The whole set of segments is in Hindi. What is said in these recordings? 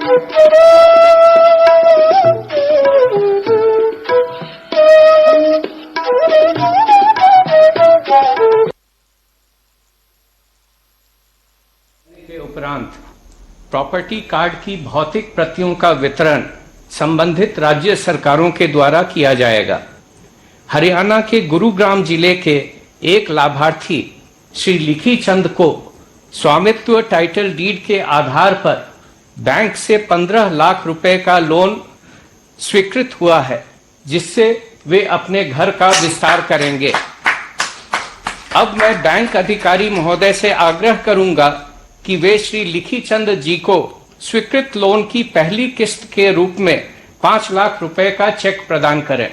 के उपरांत प्रॉपर्टी कार्ड की भौतिक प्रतियों का वितरण संबंधित राज्य सरकारों के द्वारा किया जाएगा। हरियाणा के गुरुग्राम जिले के एक लाभार्थी श्री लिखी चंद को स्वामित्व टाइटल डीड के आधार पर बैंक से 15 लाख रुपए का लोन स्वीकृत हुआ है, जिससे वे अपने घर का विस्तार करेंगे। अब मैं बैंक अधिकारी महोदय से आग्रह करूंगा कि वे श्री लिखी चंद जी को स्वीकृत लोन की पहली किस्त के रूप में 5 लाख रुपए का चेक प्रदान करें।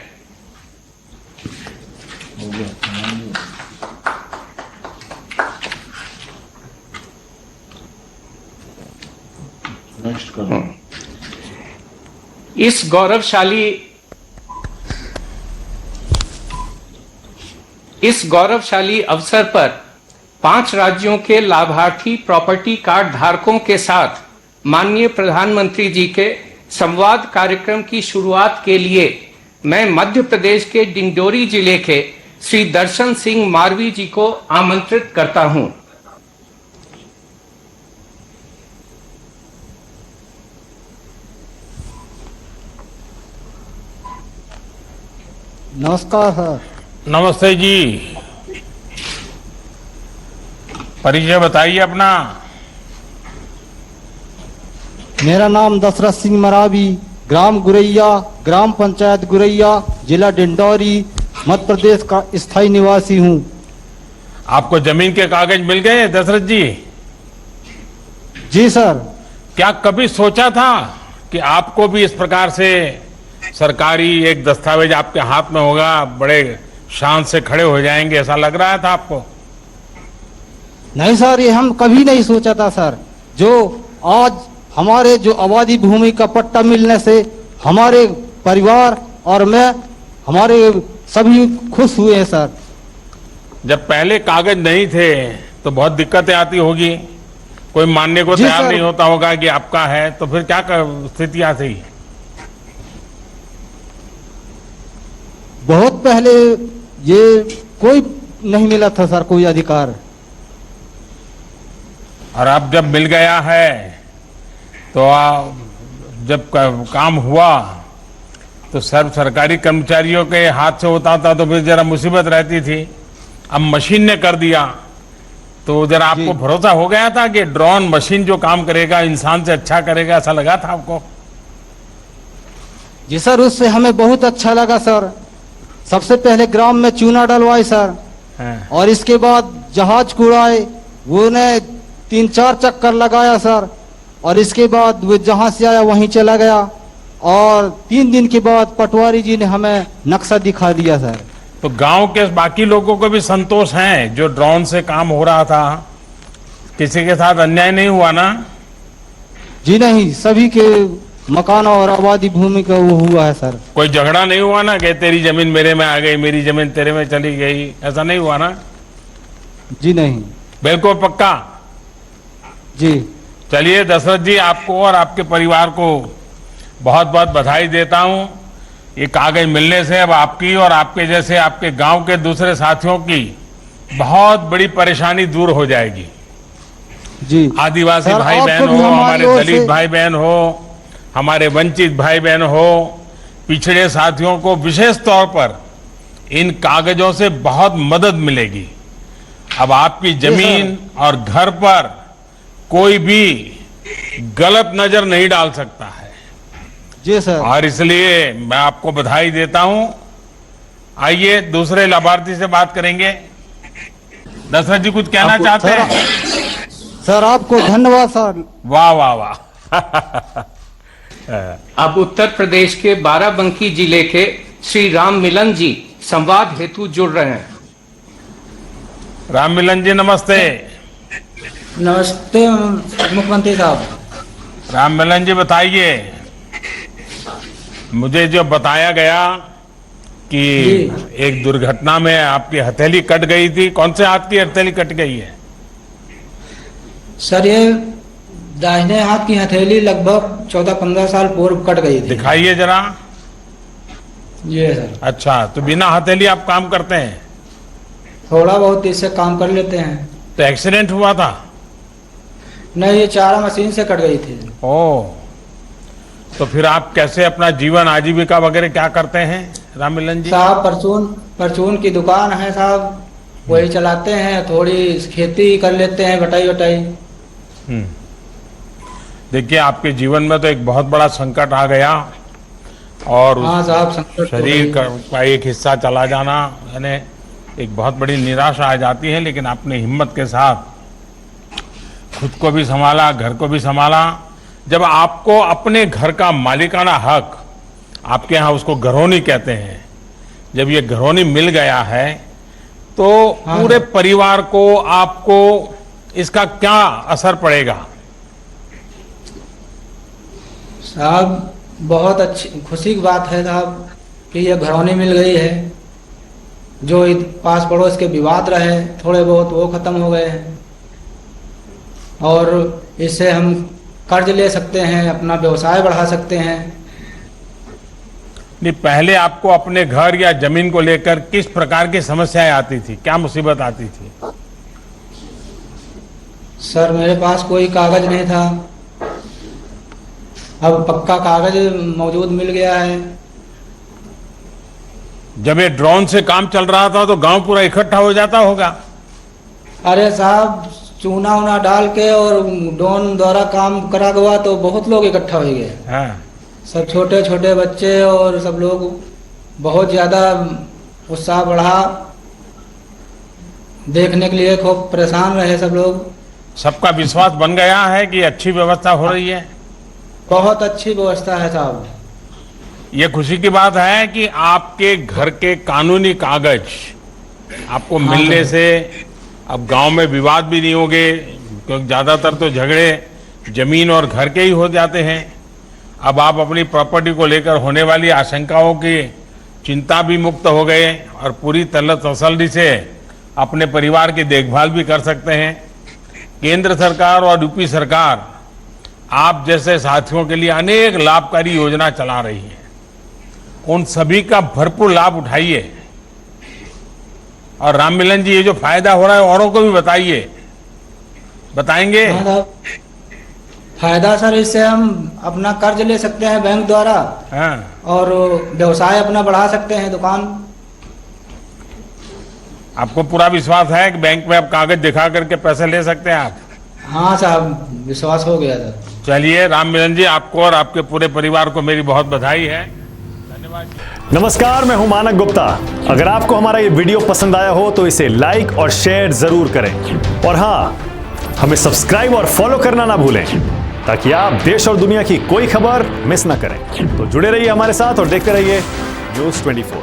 इस गौरवशाली अवसर पर 5 राज्यों के लाभार्थी प्रॉपर्टी कार्ड धारकों के साथ माननीय प्रधानमंत्री जी के संवाद कार्यक्रम की शुरुआत के लिए मैं मध्य प्रदेश के डिंडोरी जिले के श्री दर्शन सिंह मारवी जी को आमंत्रित करता हूं। नमस्कार सर। नमस्ते जी, परिचय बताइए अपना। मेरा नाम दशरथ सिंह मरावी, ग्राम गुरैया, ग्राम पंचायत गुरैया, जिला डिंडौरी, मध्य प्रदेश का स्थायी निवासी हूँ। आपको जमीन के कागज मिल गए दशरथ जी? जी सर। क्या कभी सोचा था कि आपको भी इस प्रकार से सरकारी एक दस्तावेज आपके हाथ में होगा, बड़े शान से खड़े हो जाएंगे, ऐसा लग रहा था आपको? नहीं सर, ये हम कभी नहीं सोचा था सर। जो आज हमारे जो आबादी भूमि का पट्टा मिलने से हमारे परिवार और मैं, हमारे सभी खुश हुए हैं सर। जब पहले कागज नहीं थे तो बहुत दिक्कतें आती होगी, कोई मानने को तैयार नहीं होता होगा कि आपका है, तो फिर क्या स्थितियां थी? बहुत पहले ये कोई नहीं मिला था सर, कोई अधिकार। और अब जब मिल गया है तो जब काम हुआ तो सब सरकारी कर्मचारियों के हाथ से होता था तो फिर जरा मुसीबत रहती थी। अब मशीन ने कर दिया तो जरा आपको भरोसा हो गया था कि ड्रोन मशीन जो काम करेगा इंसान से अच्छा करेगा, ऐसा लगा था आपको? जी सर, उससे हमें बहुत अच्छा लगा सर। सबसे पहले ग्राम में चूना डलवाए सर, और इसके बाद जहाज कुड़ाए, वो ने 3-4 चक्कर लगाया सर, और इसके बाद वो जहां से आया वहीं चला गया, और 3 दिन के बाद पटवारी जी ने हमें नक्शा दिखा दिया सर। तो गांव के बाकी लोगों को भी संतोष है जो ड्रोन से काम हो रहा था? किसी के साथ अन्याय नहीं हुआ ना? जी नहीं, सभी के मकान और आबादी भूमि का वो हुआ है सर। कोई झगड़ा नहीं हुआ ना कि तेरी जमीन मेरे में आ गई, मेरी जमीन तेरे में चली गई, ऐसा नहीं हुआ ना? जी नहीं। बिल्कुल पक्का? जी। चलिए दशरथ जी, आपको और आपके परिवार को बहुत बहुत बधाई देता हूं। ये कागज मिलने से अब आपकी और आपके जैसे आपके गांव के दूसरे साथियों की बहुत बड़ी परेशानी दूर हो जाएगी। जी। आदिवासी भाई बहन हो, हमारे दलित भाई बहन हो, हमारे वंचित भाई बहन हो, पिछड़े साथियों को विशेष तौर पर इन कागजों से बहुत मदद मिलेगी। अब आपकी जमीन और घर पर कोई भी गलत नजर नहीं डाल सकता है। जी सर। और इसलिए मैं आपको बधाई देता हूं। आइए दूसरे लाभार्थी से बात करेंगे। दशरथ जी कुछ कहना चाहते हैं? सर आपको धन्यवाद सर। वाह वाह वाह। अब उत्तर प्रदेश के बाराबंकी जिले के श्री राम मिलन जी संवाद हेतु जुड़ रहे हैं। राम मिलन जी नमस्ते। नमस्ते मुख्यमंत्री साहब। राम मिलन जी बताइए, मुझे जो बताया गया कि एक दुर्घटना में आपकी हथेली कट गई थी, कौन से हाथ की हथेली कट गई है? सर ये दाहिने हाथ की हथेली लगभग 14-15 साल पूर्व कट गई थी। दिखाइए जरा। ये सर, अच्छा, तो बिना हथेली आप काम करते हैं? थोड़ा बहुत इससे काम कर लेते हैं। तो एक्सीडेंट हुआ था? नहीं, ये चारा मशीन से कट गई थी। ओ, तो फिर आप कैसे अपना जीवन आजीविका वगैरह क्या करते हैं राममिलन जी? साहब परचून की दुकान है साहब, वही चलाते हैं, थोड़ी खेती कर लेते हैं, बटाई वटाई। देखिए, आपके जीवन में तो एक बहुत बड़ा संकट आ गया और हाँ साहब, संकट तो शरीर है। का एक हिस्सा चला जाना यानी एक बहुत बड़ी निराशा आ जाती है, लेकिन आपने हिम्मत के साथ खुद को भी संभाला, घर को भी संभाला। जब आपको अपने घर का मालिकाना हक, आपके यहाँ उसको घरौनी कहते हैं, जब ये घरौनी मिल गया है तो हाँ, पूरे परिवार को, आपको इसका क्या असर पड़ेगा? साहब बहुत अच्छी खुशी की बात है साहब कि ये घरौनी मिल गई है। जो पास पड़ोस के विवाद रहे थोड़े बहुत, वो खत्म हो गए हैं और इससे हम कर्ज ले सकते हैं, अपना व्यवसाय बढ़ा सकते हैं। नहीं, पहले आपको अपने घर या जमीन को लेकर किस प्रकार की समस्याएं आती थी, क्या मुसीबत आती थी? सर, मेरे पास कोई कागज नहीं था, अब पक्का कागज मौजूद मिल गया है। जब ये ड्रोन से काम चल रहा था तो गांव पूरा इकट्ठा हो जाता होगा? अरे साहब, चूना उना डाल के और ड्रोन द्वारा काम करा हुआ तो बहुत लोग इकट्ठा हो गए। हाँ। सब छोटे छोटे बच्चे और सब लोग, बहुत ज्यादा उत्साह बढ़ा, देखने के लिए खूब परेशान रहे सब लोग। सबका विश्वास बन गया है कि अच्छी व्यवस्था हो रही है? बहुत अच्छी व्यवस्था है साहब। ये खुशी की बात है कि आपके घर के कानूनी कागज आपको हाँ, मिलने से अब गांव में विवाद भी नहीं होंगे, क्योंकि ज्यादातर तो झगड़े जमीन और घर के ही हो जाते हैं। अब आप अपनी प्रॉपर्टी को लेकर होने वाली आशंकाओं की चिंता भी मुक्त हो गए और पूरी तसल्ली से अपने परिवार की देखभाल भी कर सकते हैं। केंद्र सरकार और यूपी सरकार आप जैसे साथियों के लिए अनेक लाभकारी योजना चला रही है, उन सभी का भरपूर लाभ उठाइए। और राममिलन जी, ये जो फायदा हो रहा है औरों को भी बताइए, बताएंगे? हाँ साहब, फायदा सर, इससे हम अपना कर्ज ले सकते हैं बैंक द्वारा। हाँ। और व्यवसाय अपना बढ़ा सकते हैं, दुकान। आपको पूरा विश्वास है कि बैंक में आप कागज दिखा करके पैसे ले सकते हैं आप? हाँ साहब, विश्वास हो गया था। चलिए राममिलन जी, आपको और आपके पूरे परिवार को मेरी बहुत बधाई है। नमस्कार, मैं हूं मानक गुप्ता। अगर आपको हमारा ये वीडियो पसंद आया हो तो इसे लाइक और शेयर जरूर करें और हाँ, हमें सब्सक्राइब और फॉलो करना ना भूलें ताकि आप देश और दुनिया की कोई खबर मिस ना करें। तो जुड़े रहिए हमारे साथ और देखते रहिए न्यूज़ 24।